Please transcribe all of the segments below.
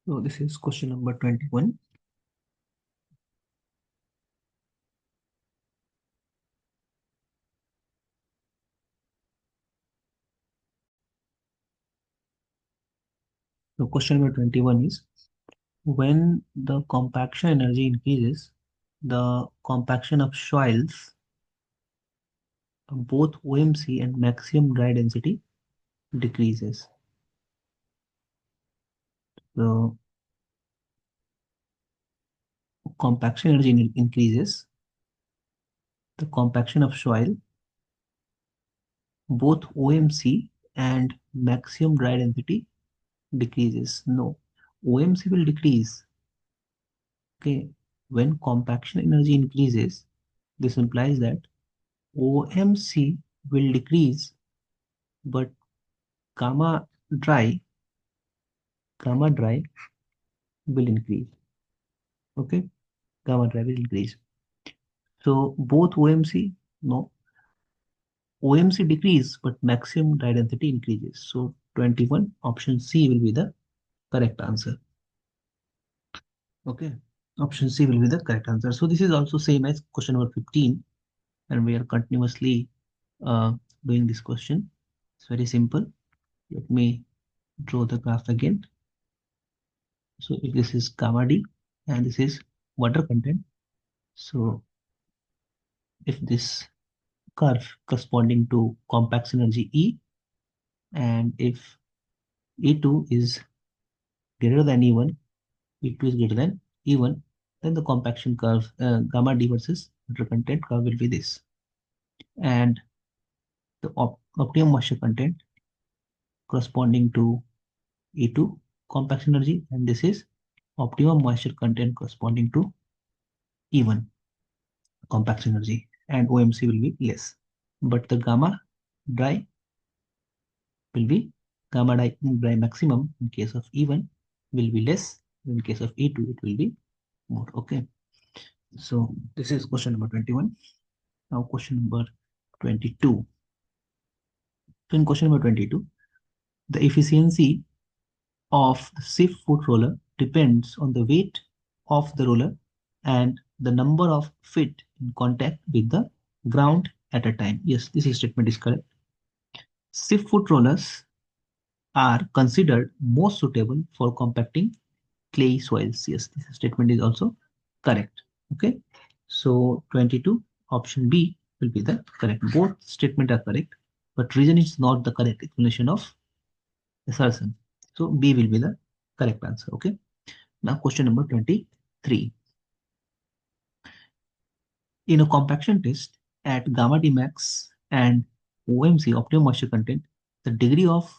So this is question number 21. So question number 21 is, when the compaction energy increases, the compaction of soils, both OMC and maximum dry density decreases. The compaction energy increases, the compaction of soil, both OMC and maximum dry density decreases. No, OMC will decrease. Okay, when compaction energy increases, this implies that OMC will decrease, but gamma dry gamma dry will increase. Okay, gamma dry will increase. So both OMC, no, OMC decrease, but maximum dry density increases. So 21 option C will be the correct answer. Okay, option C will be the correct answer. So this is also same as question number 15, and we are continuously uh, doing this question. It's very simple. Let me draw the graph again. So if this is gamma D and this is water content, so if this curve corresponding to compact energy E, and if E2 is greater than E1, E2 is greater than E1, then the compaction curve, gamma D versus water content curve will be this. And the optimum moisture content corresponding to E2 compaction energy, and this is optimum moisture content corresponding to E1 compaction energy, and OMC will be less. But the gamma dry will be dry maximum in case of E1 will be less. In case of E2, it will be more. Okay. So this is question number 21. Now question number 22. So in question number 22, the efficiency of the sieve foot roller depends on the weight of the roller and the number of feet in contact with the ground at a time. Yes, this statement is correct. Sieve foot rollers are considered most suitable for compacting clay soils. Yes, this statement is also correct. Okay, so 22 option B will be the correct. Both statements are correct, but reason is not the correct explanation of assertion. So B will be the correct answer. Okay, now question number 23. In a compaction test at gamma D max and OMC optimum moisture content, the degree of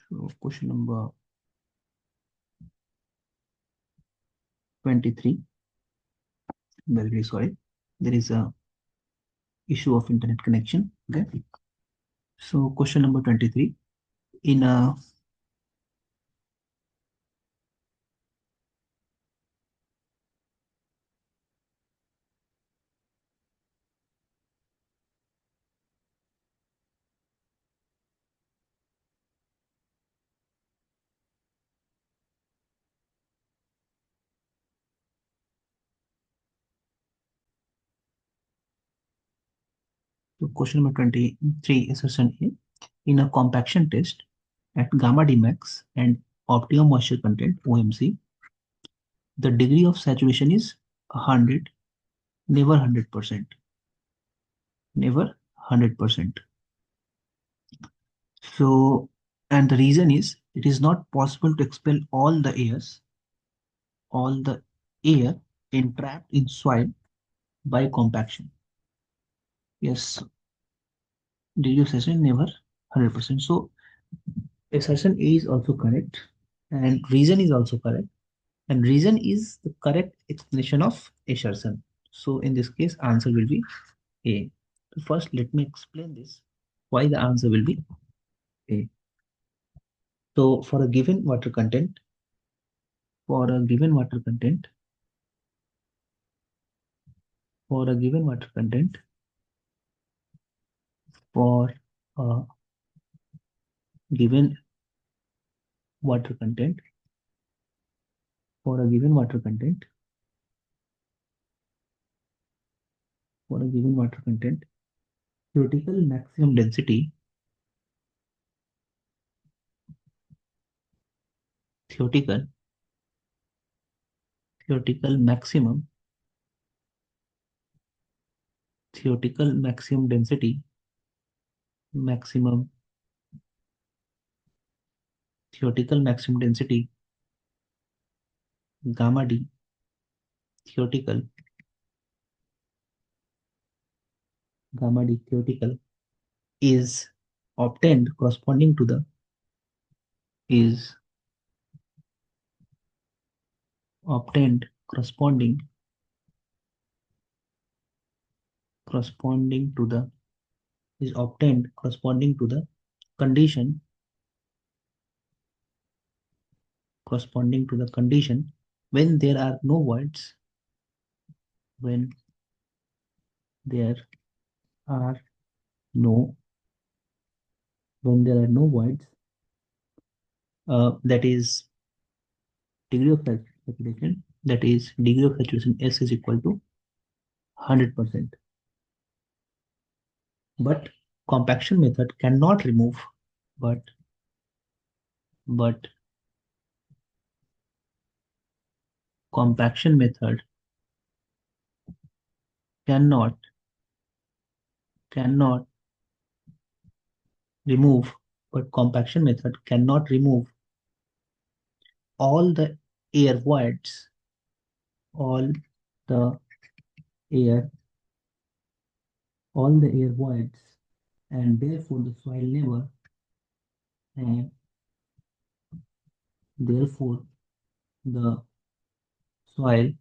so question number 23. Very sorry, there is a issue of internet connection. Okay, so question number 23. In a so question number 23, assertion A. In a compaction test at gamma Dmax and optimum moisture content OMC, the degree of saturation is 100, never 100%, never 100%. So, and the reason is it is not possible to expel all the air entrapped in soil by compaction. Yes, degree of saturation never 100%. So assertion A is also correct, and reason is also correct, and reason is the correct explanation of assertion. So in this case, answer will be A. So first, let me explain this why the answer will be A. So for a given water content, for a given water content, for a given water content, for a given water content, for a given water content, for a given water content, theoretical maximum density, theoretical, theoretical maximum, theoretical maximum density, maximum, theoretical maximum density, gamma d, theoretical, gamma d theoretical is obtained corresponding to the, is obtained corresponding to the, is obtained corresponding to the condition, corresponding to the condition when there are no voids, when there are no, when there are no voids, that is degree of saturation, that is degree of saturation S is equal to 100%. But compaction method cannot remove, but but compaction method cannot cannot remove, but compaction method cannot remove all the air voids, all the air, all the air voids, and therefore the soil never, and therefore the soil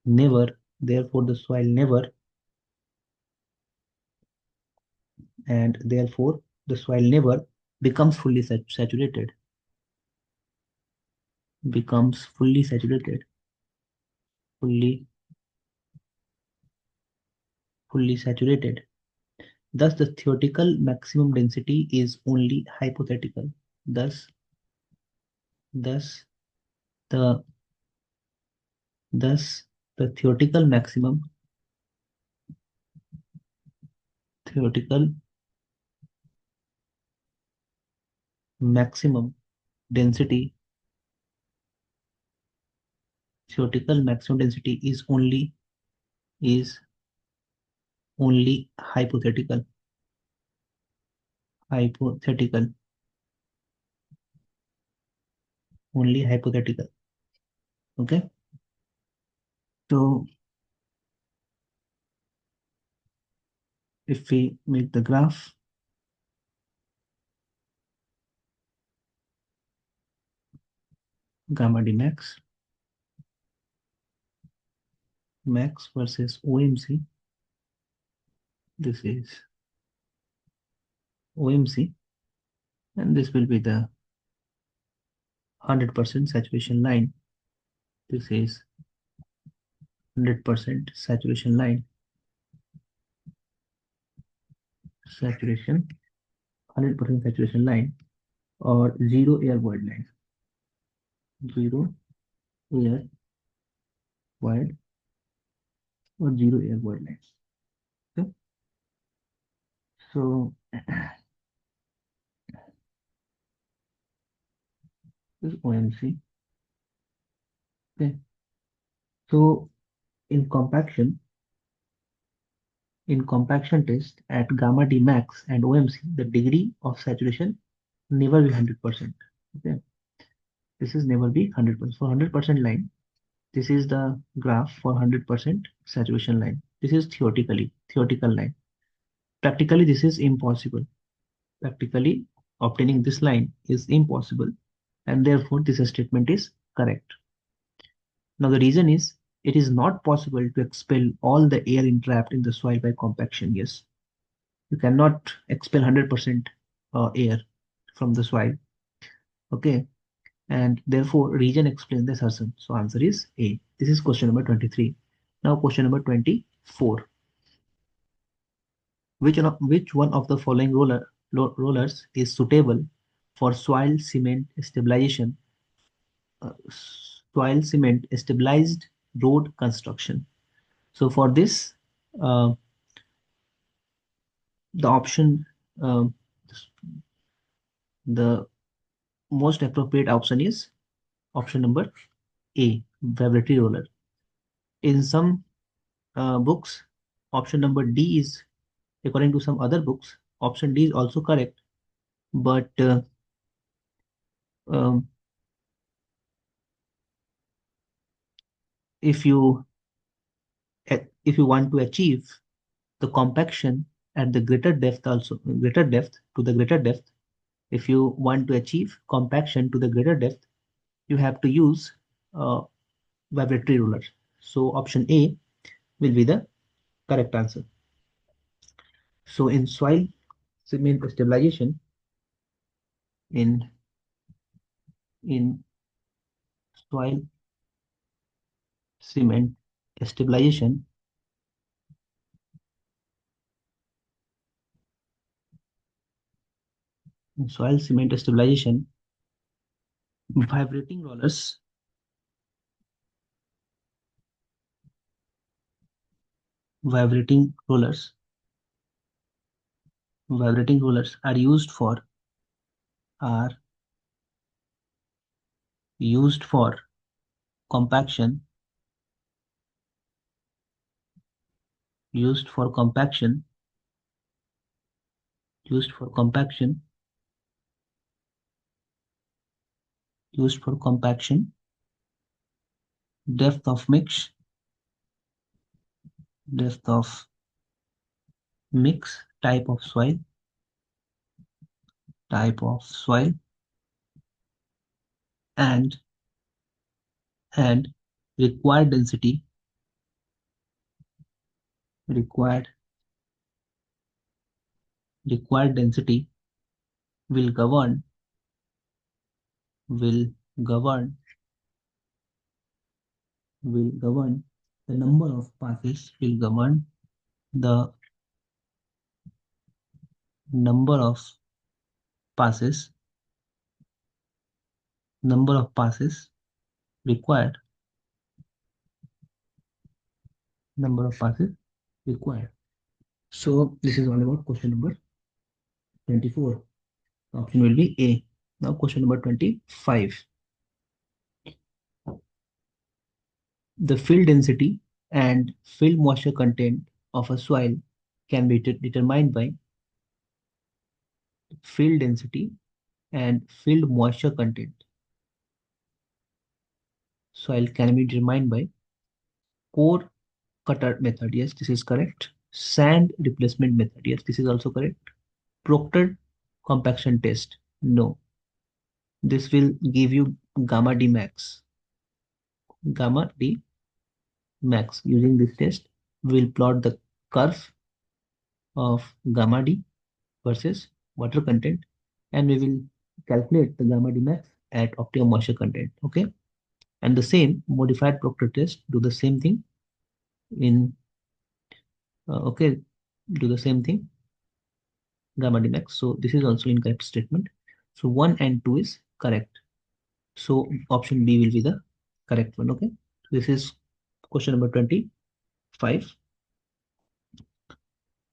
never, therefore the soil never, and therefore the soil never becomes fully saturated, becomes fully saturated, fully, fully saturated. Thus, the theoretical maximum density is only hypothetical. Thus, thus the thus the theoretical maximum density, theoretical maximum density is only hypothetical, hypothetical, only hypothetical. Okay, so if we make the graph, gamma d max, max versus OMC, this is OMC, and this will be the 100% saturation line. This is 100% saturation line, saturation, 100% saturation line, or zero air void line, zero air void, or zero air void lines. Okay, so this is OMC. Okay, so in compaction, in compaction test at gamma d max and OMC, the degree of saturation never be 100%. Okay, this is never be 100%. For 100% line, this is the graph for 100% saturation line. This is theoretical line. Practically, this is impossible. Practically, obtaining this line is impossible, and therefore this statement is correct. Now the reason is it is not possible to expel all the air entrapped in the soil by compaction. Yes, you cannot expel 100% air from the soil. Okay, and therefore region explains the assertion. So answer is A. This is question number 23. Now question number 24. Which one of the following rollers is suitable for soil cement stabilized road construction? So for this, uh, the option, um, the most appropriate option is option number A, vibratory roller. In some books, option number D is, according to some other books, option D is also correct. But um, if you if you want to achieve the compaction at the greater depth, if you want to achieve compaction to the greater depth, you have to use uh, vibratory roller. So option A will be the correct answer. So in soil cement stabilization, in in soil cement stabilization, in soil cement stabilization, vibrating rollers, vibrating rollers, vibrating rollers are used for compaction, used for compaction, used for compaction, used for compaction, depth of mix, depth of mix, type of soil, and and required density, required required density will govern will govern will govern the number of passes, will govern the number of passes, number of passes required, number of passes required. So this is all about question number 24. Option will be A. Now question number 25. The field density and field moisture content of a soil can be determined by field density and field moisture content. Soil can be determined by core cutter method. Yes, this is correct. Sand replacement method. Yes, this is also correct. Proctored compaction test. No. This will give you gamma D max. Gamma D max. Using this test, we will plot the curve of gamma D versus water content, and we will calculate the gamma D max at optimum moisture content. Okay. And the same modified Proctor test do the same thing in okay, do the same thing gamma d max. So this is also incorrect statement. So 1 and 2 is correct. So option B will be the correct one. Okay. This is question number 25.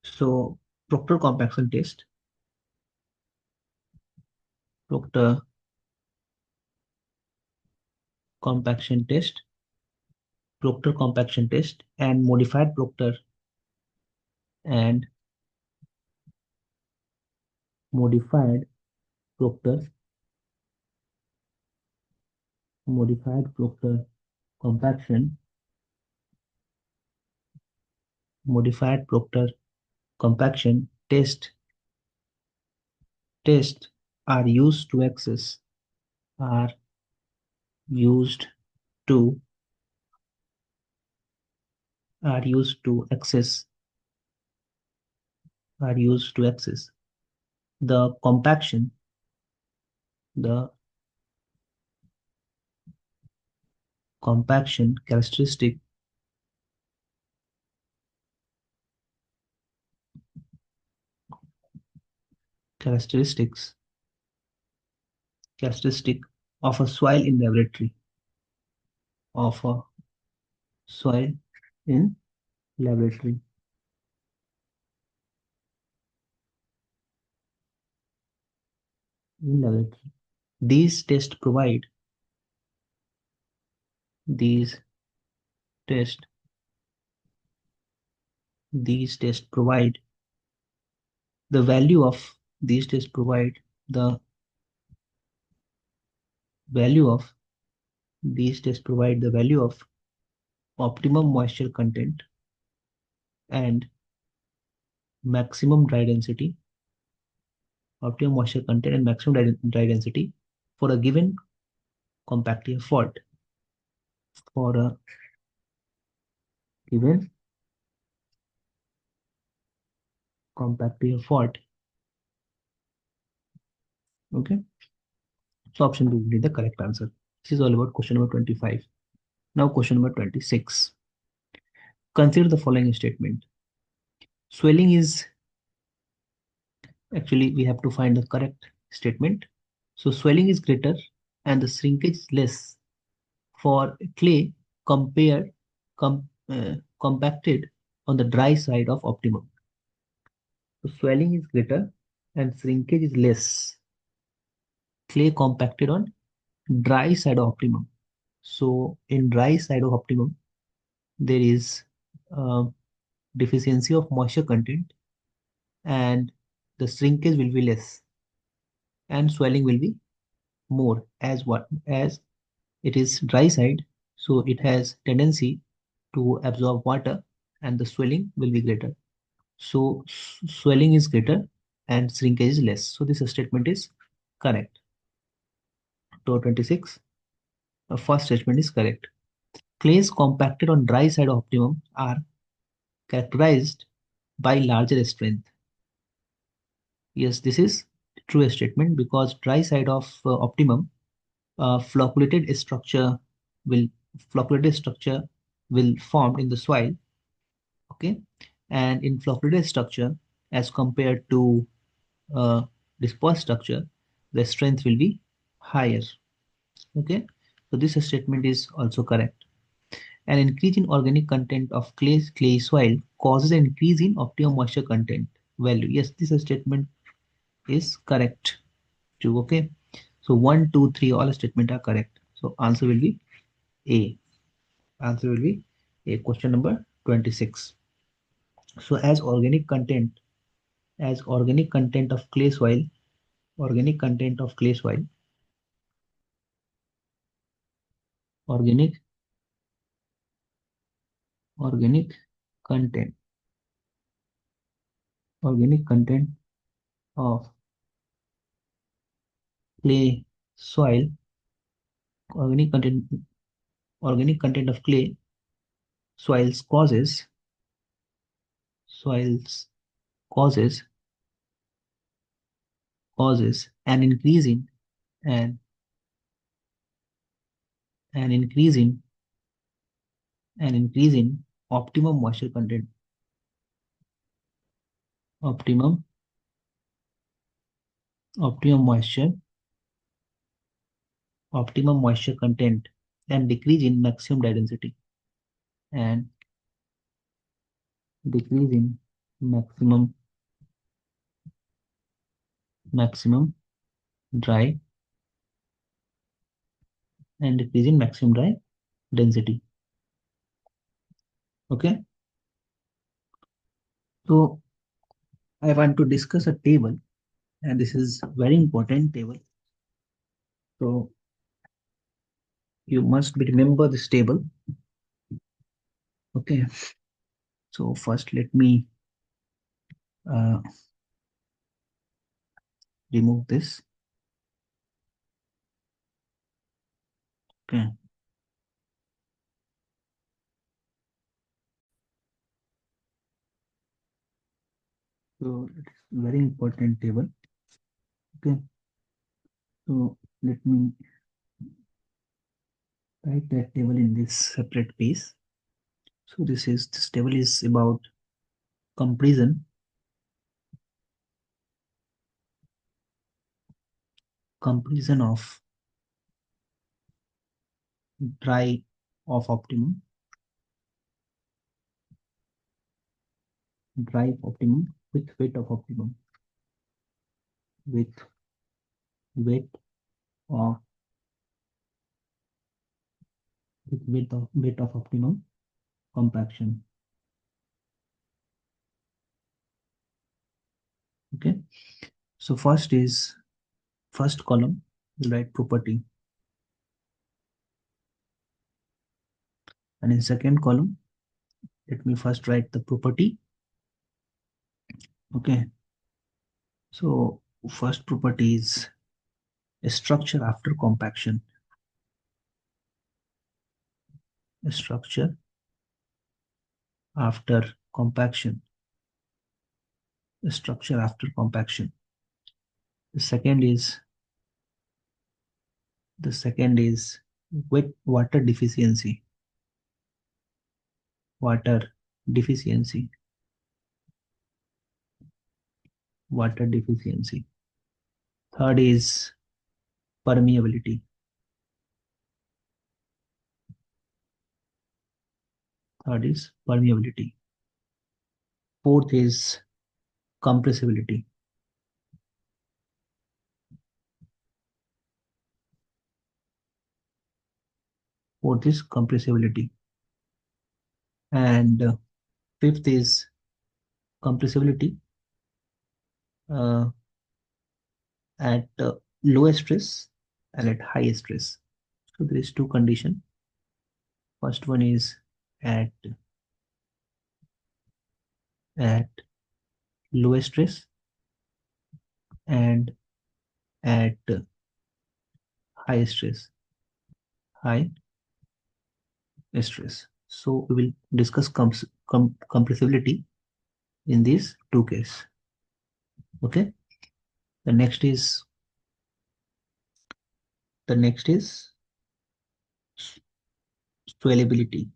So Proctor compaction test, Proctor compaction test, Proctor compaction test, and and modified Proctor, modified Proctor compaction, modified Proctor compaction test are used to access, are used to are used to access the compaction, the compaction characteristics characteristic of a soil in laboratory of a soil in laboratory in laboratory. These tests provide these tests these tests provide the value of these tests provide the value of these tests provide the value of optimum moisture content and maximum dry density optimum moisture content and maximum dry density for a given compactive fault for a given compactive fault. Okay, so option B will be the correct answer. This is all about question number 25. Now question number 26. Consider the following statement. Swelling is actually we have to find the correct statement. So swelling is greater and the shrinkage is less for clay compared compacted on the dry side of optimum. So swelling is greater and shrinkage is less. Clay compacted on dry side of optimum. So in dry side of optimum, there is uh, deficiency of moisture content and the shrinkage will be less and swelling will be more as it is dry side, so it has tendency to absorb water and the swelling will be greater. So swelling is greater and shrinkage is less. So this statement is correct. So 26, the first statement is correct. Clays compacted on dry side of optimum are characterized by larger strength. Yes, this is true statement because dry side of optimum flocculated structure will flocculated structure will form in the soil. Okay, and in flocculated structure as compared to uh, dispersed structure, the strength will be higher. Okay, so this statement is also correct. An increase in organic content of clay soil causes an increase in optimum moisture content value. Yes, this statement is correct too. Okay, so 1, 2, 3, all statement are correct. So answer will be A. Answer will be A. Question number 26. So as organic content of clay soil, organic content of clay soil, organic organic content, organic content of clay soil, organic content, organic content of clay soils soils causes an increase in an an increase in an increase in optimum moisture content, optimum optimum moisture optimum moisture content and decrease in maximum dry density and decrease in maximum maximum dry and decrease in maximum dry density. Okay, so I want to discuss a table and this is very important table. So you must be remember this table. Okay, so first let me uh, remove this. Okay, so it's very important table. Okay, so let me write that table in this separate piece. So this table is about comparison of dry of optimum, with weight of optimum, with weight of weight of optimum compaction. Okay. So first column, we'll write property, and in second column, let me first write the property. Okay. So first property is structure after compaction. Structure after compaction. Structure after compaction. The second is wet water deficiency. Water deficiency. Water deficiency. Third is permeability. Third is permeability. Fourth is compressibility. Fourth is compressibility. And fifth is compressibility uh, at low stress and at high stress. So there is two conditions. First one is at at low stress and at high stress. High stress. So we will discuss compressibility in these two cases. Okay. The next is the next is swellability.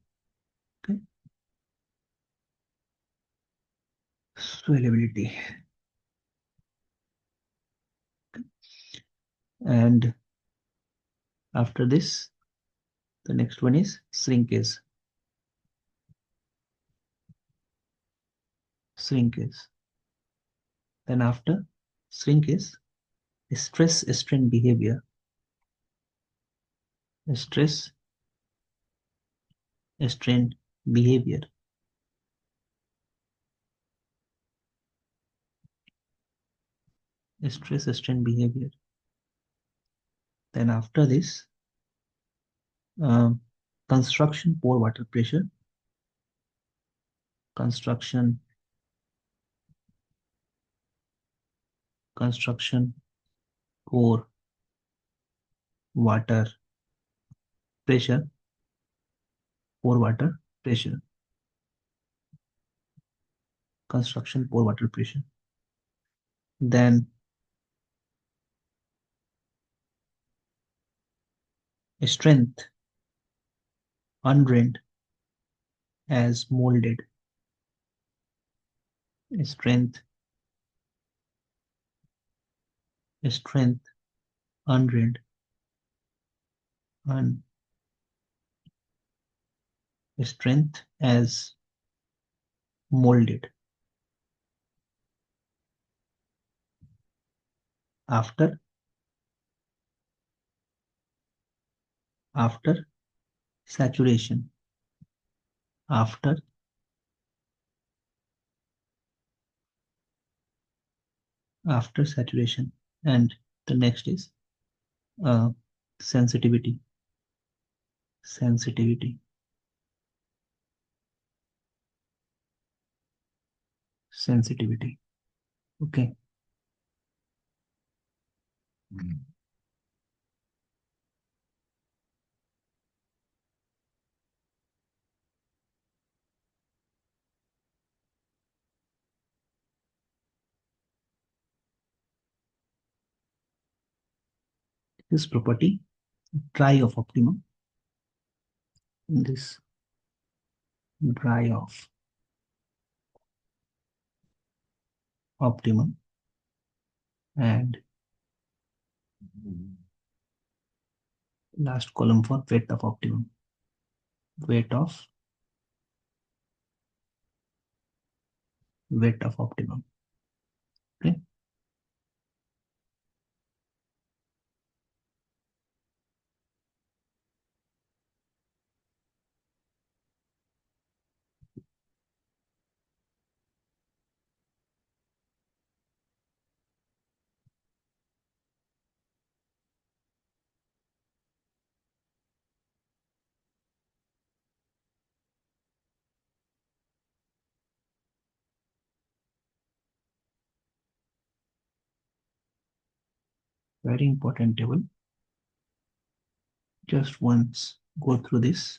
Okay. Swellability. And after this, the next one is shrinkage. Shrinkage. Then after shrinkage, stress strain behavior. Stress strain behavior. Stress strain behavior. Then after this, um, construction pore water pressure. Construction pore water pressure. Pore water pressure. Construction pore water pressure. Then strength undrained as molded. Strength strength undrained and strength as molded. After after saturation. After saturation. And the next is uh, sensitivity. Sensitivity. Sensitivity. Okay. This property, dry of optimum. in this dry off optimum and last column for weight of optimum. Weight of optimum. Okay. Very important table. Just once go through this,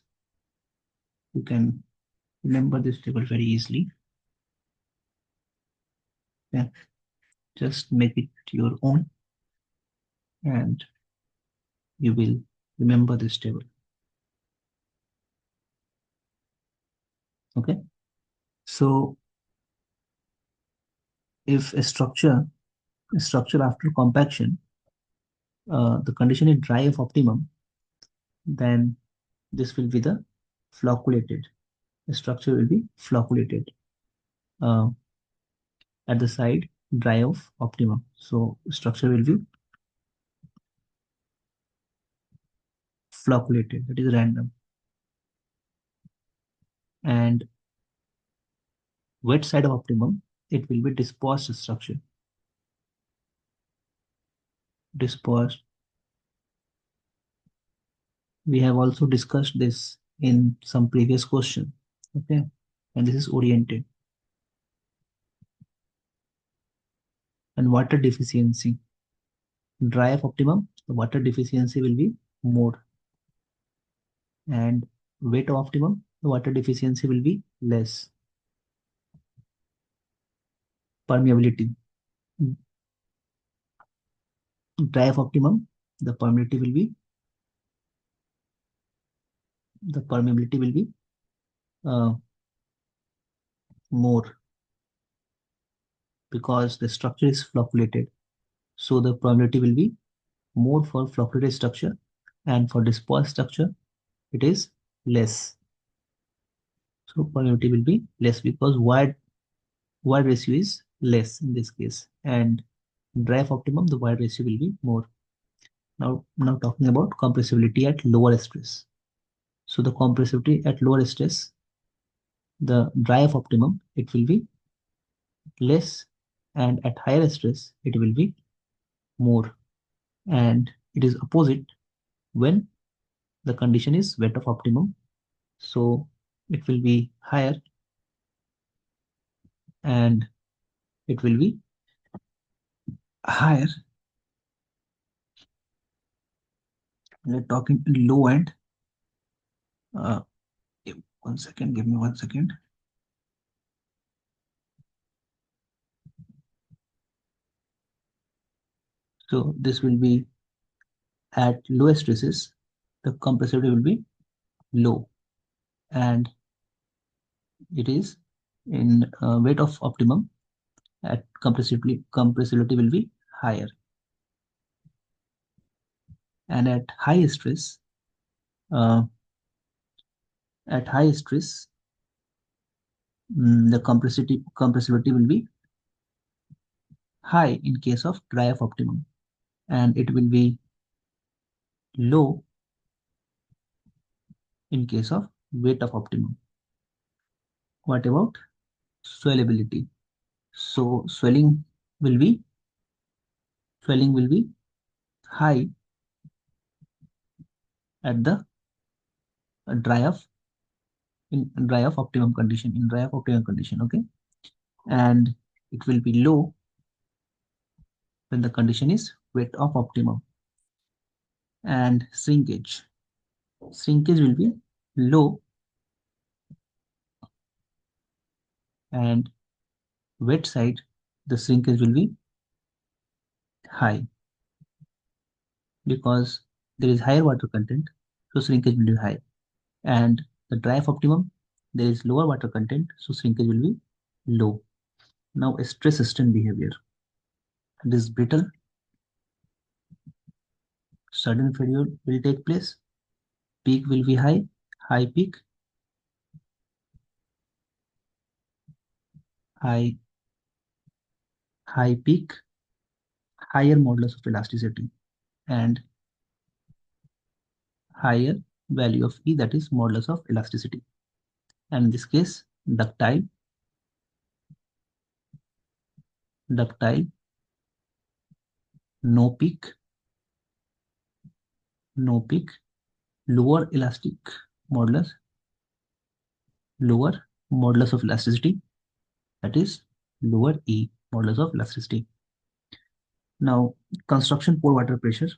you can remember this table very easily. Yeah. Just make it your own and you will remember this table. Okay. So if a structure after compaction, the condition is dry of optimum, then this will be the flocculated. The structure will be flocculated uh, at the side dry of optimum. So structure will be flocculated. That is random. And wet side of optimum, it will be dispersed structure. Dispersed. We have also discussed this in some previous question. Okay. And this is oriented. And water deficiency. Dry of optimum, the water deficiency will be more. And wet of optimum, the water deficiency will be less. Permeability. Dry of optimum, the permeability will be uh, more because the structure is flocculated. So the permeability will be more for flocculated structure, and for dispersed structure it is less. So permeability will be less because wide ratio is less in this case, and dry of optimum the wide ratio will be more. Now talking about compressibility at lower stress. So the compressibility at lower stress, the dry of optimum, it will be less, and at higher stress it will be more. And it is opposite when the condition is wet of optimum. So it will be higher and it will be higher. We're talking low end. Uh, 1 second, give me 1 second. So this will be at low stresses, the compressibility will be low, and it is in weight of optimum at compressibility will be higher, and uh, at high stress the compressibility will be high in case of dry of optimum, and it will be low in case of weight of optimum. What about swellability? So swelling will be high at the dry of dry of optimum condition. Okay, and it will be low when the condition is weight of optimum. And shrinkage will be low, and wet side the shrinkage will be high because there is higher water content, so shrinkage will be high. And the dry of optimum, there is lower water content, so shrinkage will be low. Now stress sustain behavior. It is brittle, sudden failure will take place, peak will be high, high peak, high high peak, higher modulus of elasticity, and higher value of E, that is modulus of elasticity. And in this case, ductile, no peak, no peak, lower elastic modulus, lower modulus of elasticity, that is lower E, modulus of elasticity. Now, construction pore water pressure.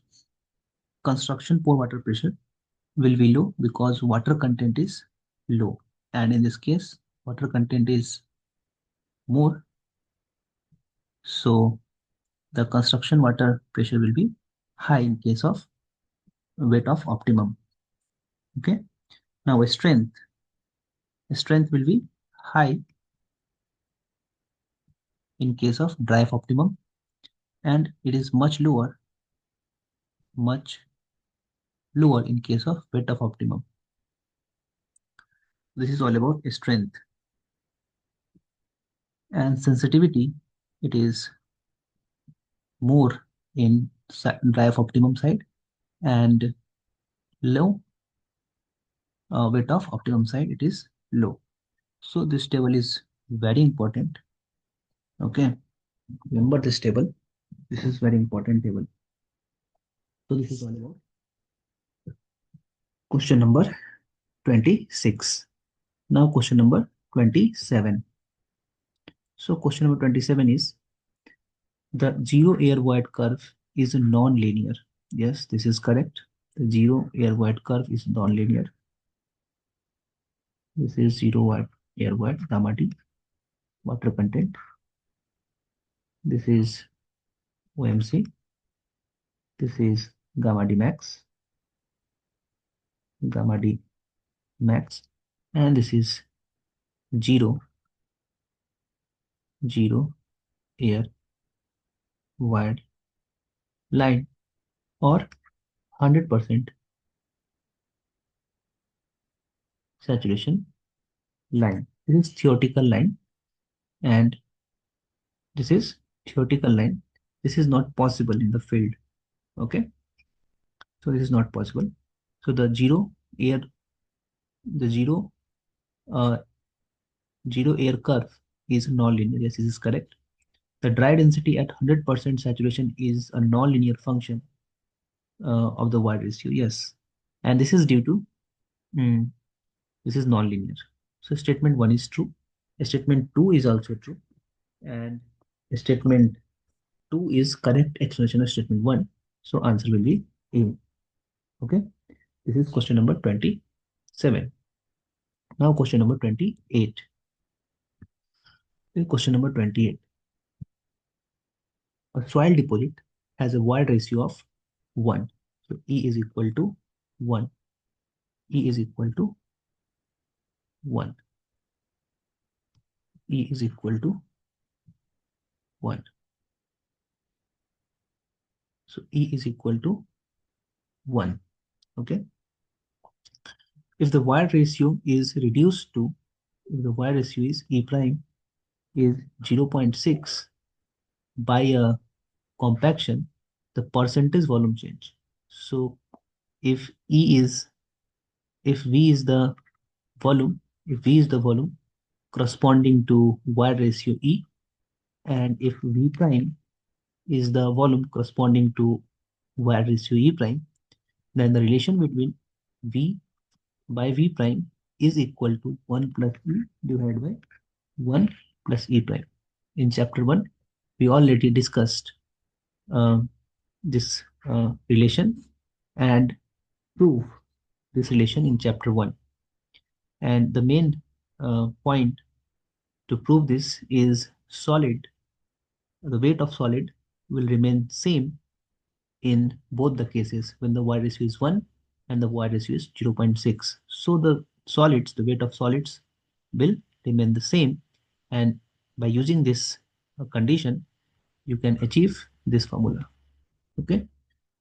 Construction pore water pressure will be low because water content is low. And in this case, water content is more. So the construction water pressure will be high in case of weight of optimum. Okay. Now strength will be high in case of dry of optimum, and it is much lower in case of wet of optimum. This is all about strength. And sensitivity, it is more in dry of optimum side, and low wet of optimum side, it is low. So this table is very important. Okay, remember this table. This is very important table. So this is all about question number 26. Now question number 27. So question number 27 is the zero air void curve is non-linear. Yes, this is correct. The zero air void curve is non-linear. This is zero air void gamma D water content. This is OMC. This is gamma D max, gamma D max, and this is zero air void line or 100% saturation line. This is theoretical line, and this is theoretical line. This is not possible in the field. Okay, so this is not possible. So the air, the uh, zero air curve is non-linear. Yes, this is correct. The dry density at 100% saturation is a non-linear function of the void ratio. Yes, and this is due to mm, this is non-linear. So statement 1 is true. Statement 2 is also true, and statement 2 is correct explanation of statement 1. So answer will be A. Okay, this is question number 27. Now question number 28. This is question number 28. A soil deposit has a void ratio of 1. So E is equal to 1. E is equal to 1. E is equal to 1. So E is equal to 1. Okay. If the void ratio is reduced to, if the void ratio is E prime is 0.6 by a compaction, the percentage volume change. So if E is, if V is the volume, if V is the volume corresponding to void ratio E, and if V prime is the volume corresponding to void ratio E prime, then the relation between V by V prime is equal to 1 plus E divided by 1 plus E prime. In chapter 1, we already discussed uh, this relation and prove this relation in chapter 1. And the main point to prove this is solid, the weight of solid will remain same in both the cases when the y ratio is 1 and the void ratio is 0.6. So the weight of solids will remain the same, and by using this condition, you can achieve this formula. Okay,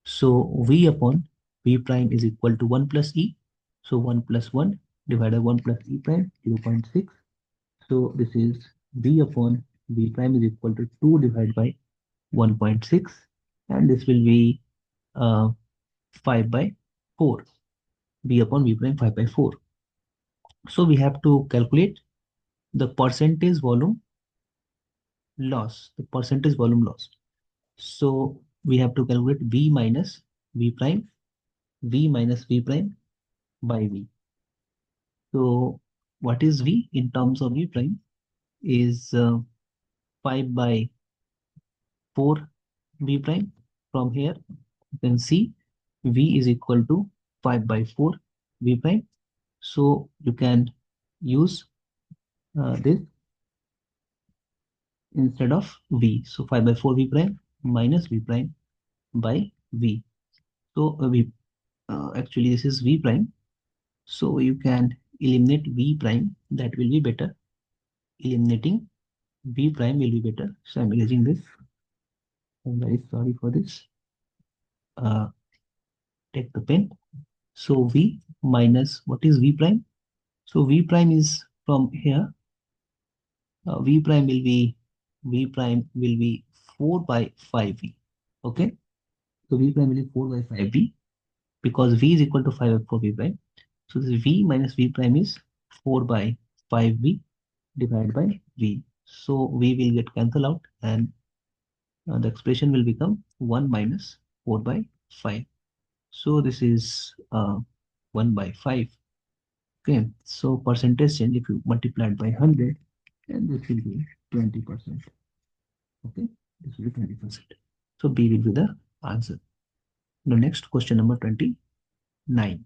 so V upon V prime is equal to 1 plus E. So 1 plus 1 divided by 1 plus E prime, 0.6. So this is V upon V prime is equal to 2 divided by 1.6, and this will be uh, 5 by 4. V upon V prime 5 by 4. So we have to calculate the percentage volume loss, So we have to calculate V minus V prime, V minus V prime by V. So what is V in terms of V prime is 5 by 4 V prime. From here you can see V is equal to 5 by 4 V prime. So you can use this instead of V. So 5 by 4 V prime minus V prime by V. So actually this is V prime. So you can eliminate V prime. That will be better. Eliminating V prime will be better. So I'm erasing this. I'm very sorry for this. Take the pen. So V minus, what is V prime? So V prime is from here. V prime will be 4 by 5V. Okay. So V prime will be 4 by 5V, because V is equal to 5 by 4V prime. So this V minus V prime is 4 by 5V divided by V. So V will get cancelled out, and the expression will become 1 minus 4 by 5. So this is 1 by 5. Okay, so percentage change, if you multiply it by 100, and this will be 20%. Okay, this will be 20%. So B will be the answer. The next question number 29.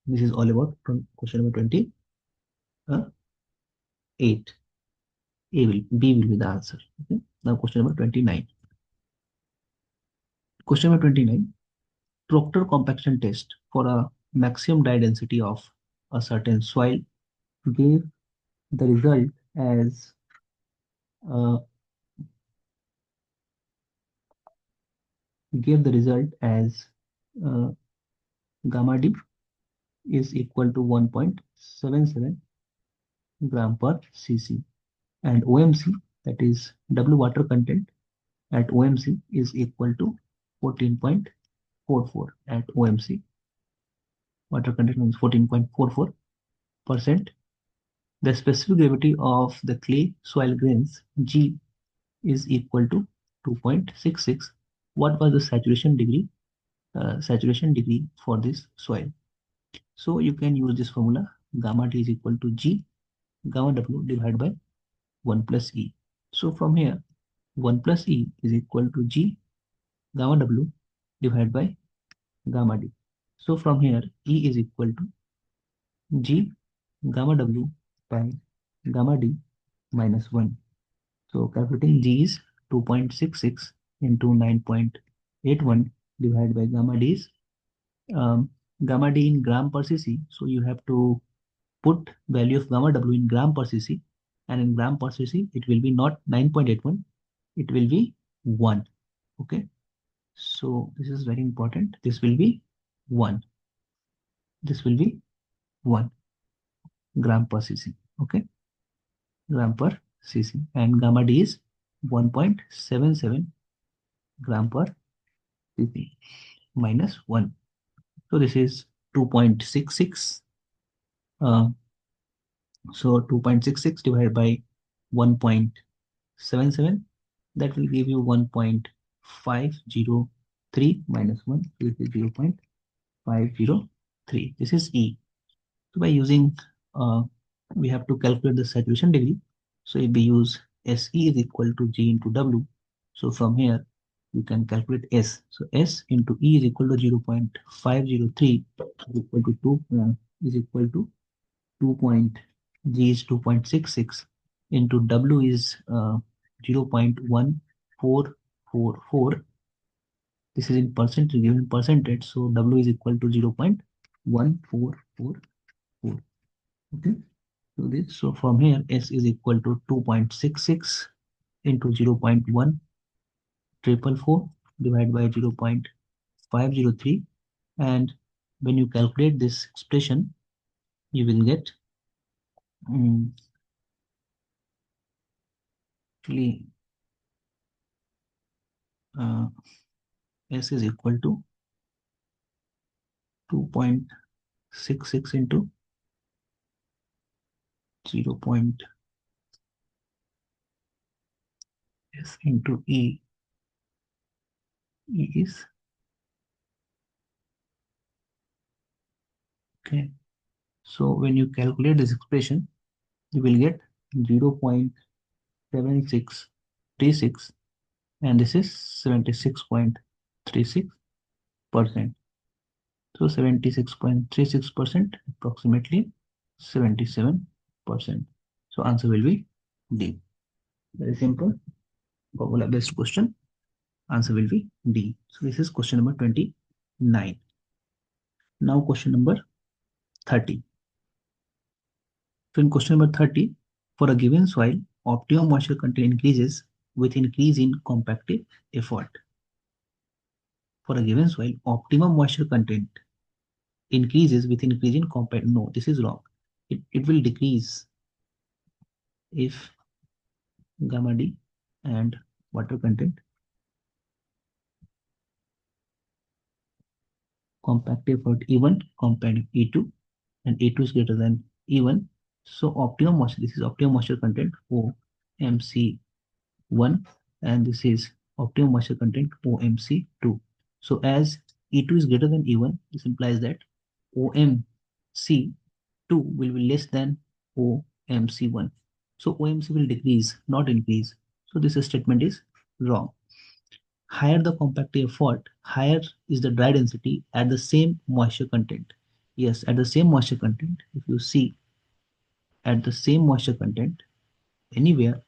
This is all about question number 28. B will be the answer. Okay. Now question number 29. Question number 29. Proctor compaction test for a maximum dye density of a certain soil gave the result as uh, uh, gamma D is equal to 1.77 gram per cc, and OMC, that is W water content at OMC, is equal to 14.44 at OMC. Water content is 14.44%. The specific gravity of the clay soil grains G is equal to 2.66. What was the saturation degree for this soil? So you can use this formula. Gamma T is equal to G gamma W divided by 1 plus E. So from here, 1 plus E is equal to G gamma W divided by gamma D. So from here, E is equal to G gamma W by gamma D minus 1. So calculating G is 2.66 into 9.81 divided by gamma D is gamma D in gram per cc. So you have to put value of gamma W in gram per cc, and in gram per cc it will be not 9.81, it will be 1. Okay, so this is very important. This will be 1. This will be 1 gram per cc. Okay, gram per cc, and gamma D is 1.77 gram per cc minus 1. So this is 2.66. So 2.66 divided by 1.77, that will give you 1.503 minus 1. So this is 0.503. This is E. So by using, we have to calculate the saturation degree. So if we use SE is equal to G into W, so from here you can calculate S. So S into E is equal to 0.503 is equal to 2 is equal to 2 point, G is 2.66 into W is 0.1444, This is in percentage, given percentage, so W is equal to 0.1444. Okay, so this, so from here S is equal to 2.66 into 0.1444 divided by 0.503, and when you calculate this expression you will get actually uh, S is equal to 2.66 into 0. S into E. E is okay. So when you calculate this expression, you will get 0.7636, and this is 76.36%. So 76.36% approximately 77%. So answer will be D. Very simple. Formula based question. Answer will be D. So this is question number 29. Now question number 30. So in question number 30, for a given soil, optimum moisture content increases with increase in compactive effort. For a given soil, optimum moisture content increases with increase in compact. No, this is wrong. It will decrease if gamma D and water content compactive effort E1 compared E2, and E2 is greater than E1. So optimum moisture, this is optimum moisture content OMC1, and this is optimum moisture content OMC2. So as E2 is greater than E1, this implies that OMC2 will be less than OMC1. So OMC will decrease, not increase. So this statement is wrong. Higher the compactive effort, higher is the dry density at the same moisture content. Yes, at the same moisture content, if you see at the same moisture content, anywhere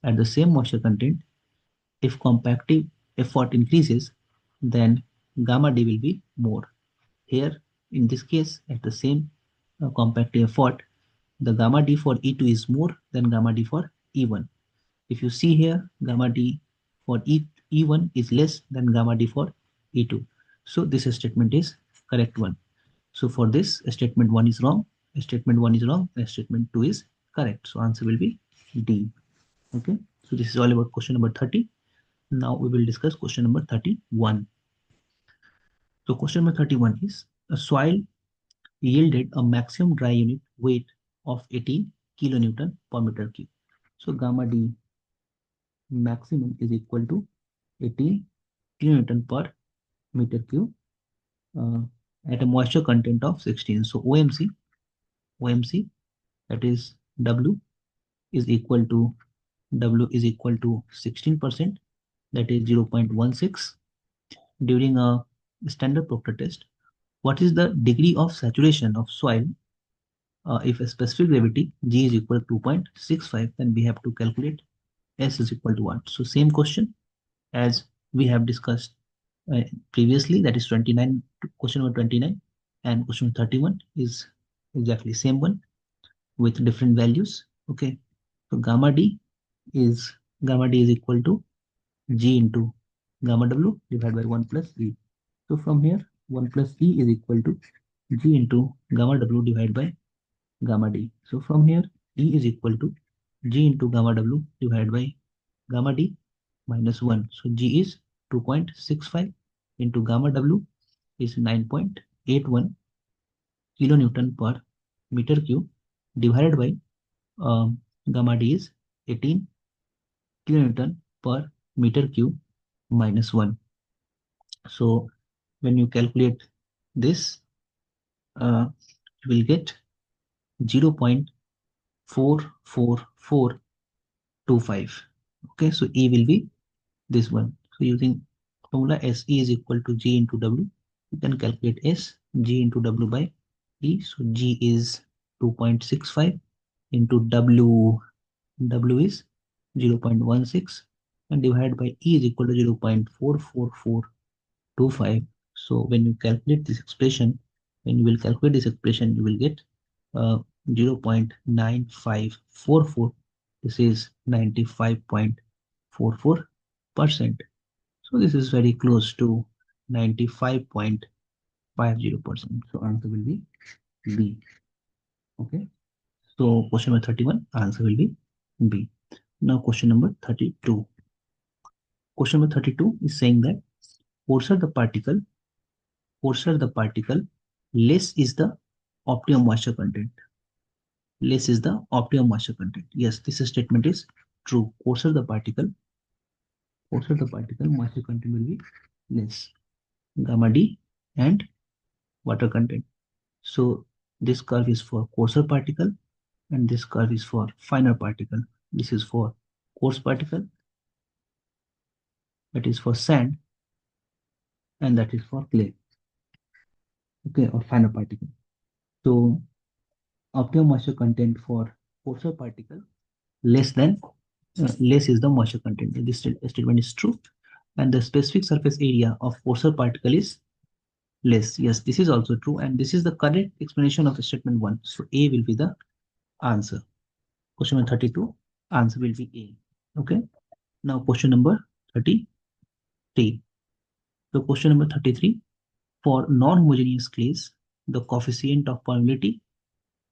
at the same moisture content, if compactive effort increases, then gamma D will be more. Here, in this case, at the same compactive effort, the gamma D for E2 is more than gamma D for E1. If you see here, gamma D for E1 is less than gamma D for E2. So this statement is correct one. So for this, statement 1 is wrong, statement 1 is wrong, and statement 2 is correct. So answer will be D. Okay. So this is all about question number 30. Now we will discuss question number 31. So question number 31 is a soil yielded a maximum dry unit weight of 18 kilonewton per meter cube. So gamma D maximum is equal to 18 kilonewton per meter cube uh, at a moisture content of 16. So OMC that is W is equal to 16%, that is 0.16 during a standard Proctor test. What is the degree of saturation of soil if a specific gravity G is equal to 2.65, then we have to calculate S is equal to what? So same question as we have discussed previously, that is 29, question number 29, and question 31 is exactly same one with different values. Okay, so gamma D is equal to G into gamma W divided by 1 plus E. So from here 1 plus E is equal to G into gamma W divided by gamma D. So from here E is equal to G into gamma W divided by gamma D minus 1. So G is 2.65 into gamma W is 9.81 kilonewton per meter cube divided by gamma D is 18 kilonewton per meter cube minus 1. So when you calculate this, you will get 0.44425. Okay, so E will be this one. So using formula SE is equal to G into W, you can calculate S, G into W by E. So G is 2.65 into W is 0.16, and divided by E is equal to 0.44425. 25. So when you calculate this expression, you will get 0.9544. This is 95.44%. So this is very close to 95.50%. So answer will be B. Okay. So question number 31, answer will be B. Now question number 32. Question number 32 is saying that coarser the particle, less is the optimum moisture content. Less is the optimum moisture content. Yes, this statement is true. Coarser the particle, moisture content will be less. Gamma D and water content. So this curve is for coarser particle and this curve is for finer particle. This is for coarse particle, that is for sand, and that is for clay. Okay, or finer particle. So optimum moisture content for coarser particle less is the moisture content. This statement is true. And the specific surface area of coarser particle is less. Yes, this is also true. And this is the correct explanation of statement 1. So A will be the answer. Question number 32, answer will be A. Okay. Now question number 33. So question number 33. For non-homogeneous clays, the coefficient of permeability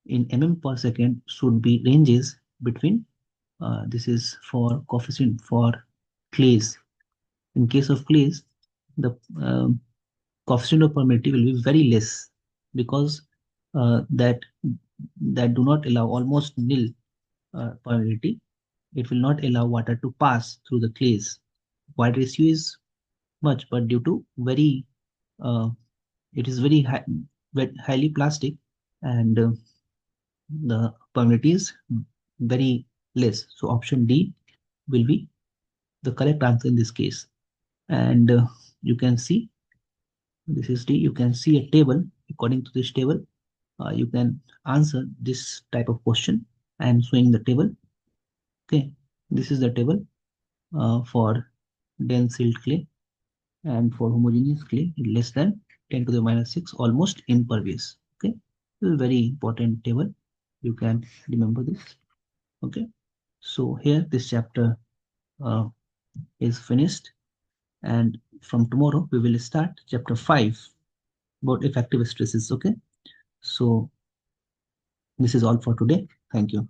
in mm per second should be ranges between, this is for coefficient for clays. In case of clays, the coefficient of permeability will be very less because that do not allow almost nil permeability. It will not allow water to pass through the clays. Wide ratio is much, but due to very it is very highly plastic, and the permeability is very less. So option D will be the correct answer in this case. And you can see, this is D. You can see a table. According to this table, you can answer this type of question. I am showing the table. Okay, this is the table for dense silt clay, and for homogeneous clay less than 10 to the minus 6, almost impervious. Okay, this is a very important table. You can remember this. Okay, so here this chapter uh, is finished, and from tomorrow we will start chapter 5 about effective stresses. Okay, so this is all for today. Thank you.